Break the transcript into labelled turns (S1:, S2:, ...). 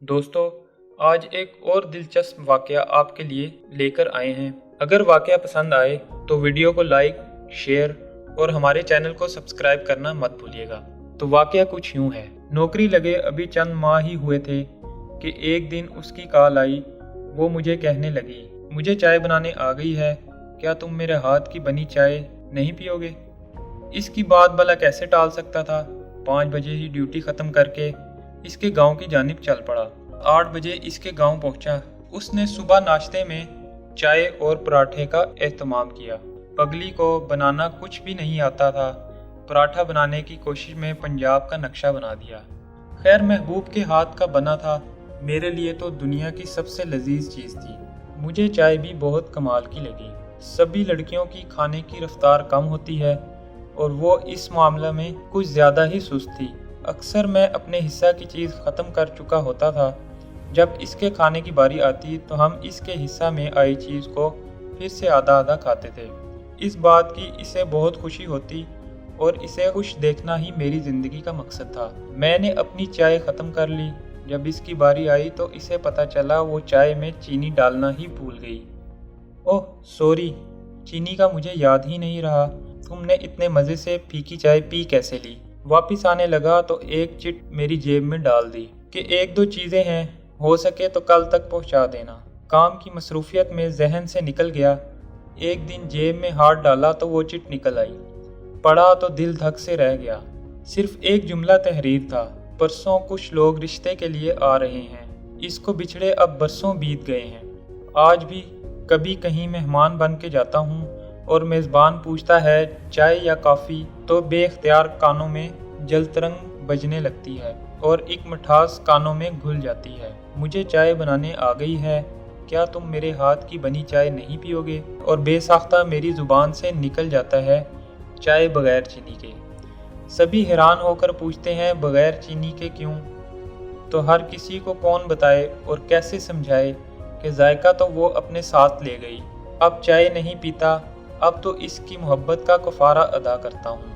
S1: दोस्तों, आज एक और दिलचस्प वाकया आपके लिए लेकर आए हैं। अगर वाकया पसंद आए तो वीडियो को लाइक, शेयर और हमारे चैनल को सब्सक्राइब करना मत भूलिएगा। तो वाकया कुछ यूं है। नौकरी लगे अभी चंद माह ही हुए थे कि एक दिन उसकी कॉल आई। वो मुझे कहने लगी, मुझे चाय बनाने आ गई है, क्या तुम मेरे हाथ की बनी चाय नहीं पियोगे? इसकी बात भला कैसे टाल सकता था। 5 बजे ही ड्यूटी ख़त्म करके इसके गांव की जानिब चल पड़ा। 8 बजे इसके गांव पहुंचा। उसने सुबह नाश्ते में चाय और पराठे का एहतमाम किया। पगली को बनाना कुछ भी नहीं आता था। पराठा बनाने की कोशिश में पंजाब का नक्शा बना दिया। खैर, महबूब के हाथ का बना था। मेरे लिए तो दुनिया की सबसे लजीज चीज़ थी। मुझे चाय भी बहुत कमाल की लगी। सभी लड़कियों की खाने की रफ्तार कम होती है और वो इस मामले में कुछ ज़्यादा ही सुस्त थी। अक्सर मैं अपने हिस्सा की चीज़ ख़त्म कर चुका होता था। जब इसके खाने की बारी आती तो हम इसके हिस्सा में आई चीज़ को फिर से आधा आधा खाते थे। इस बात की इसे बहुत खुशी होती और इसे खुश देखना ही मेरी ज़िंदगी का मकसद था। मैंने अपनी चाय ख़त्म कर ली। जब इसकी बारी आई तो इसे पता चला वो चाय में चीनी डालना ही भूल गई। ओह सॉरी, चीनी का मुझे याद ही नहीं रहा। तुमने इतने मज़े से फीकी चाय पी कैसे ली? वापस आने लगा तो एक चिट मेरी जेब में डाल दी कि 1-2 चीज़ें हैं, हो सके तो कल तक पहुंचा देना। काम की मसरूफियत में जहन से निकल गया। एक दिन जेब में हाथ डाला तो वो चिट निकल आई। पढ़ा तो दिल धक से रह गया। सिर्फ एक जुमला तहरीर था, परसों कुछ लोग रिश्ते के लिए आ रहे हैं। इसको बिछड़े अब बरसों बीत गए हैं। आज भी कभी कहीं मेहमान बन के जाता हूँ और मेज़बान पूछता है चाय या कॉफ़ी तो बेख्तियार कानों में जलतरंग बजने लगती है और एक मिठास कानों में घुल जाती है। मुझे चाय बनाने आ गई है, क्या तुम मेरे हाथ की बनी चाय नहीं पियोगे? और बेसाख्ता मेरी ज़ुबान से निकल जाता है चाय बगैर चीनी के। सभी हैरान होकर पूछते हैं बगैर चीनी के क्यों? तो हर किसी को कौन बताए और कैसे समझाए कि जायका तो वो अपने साथ ले गई। अब चाय नहीं पीता, अब तो इसकी मोहब्बत का कफ़ारा अदा करता हूँ।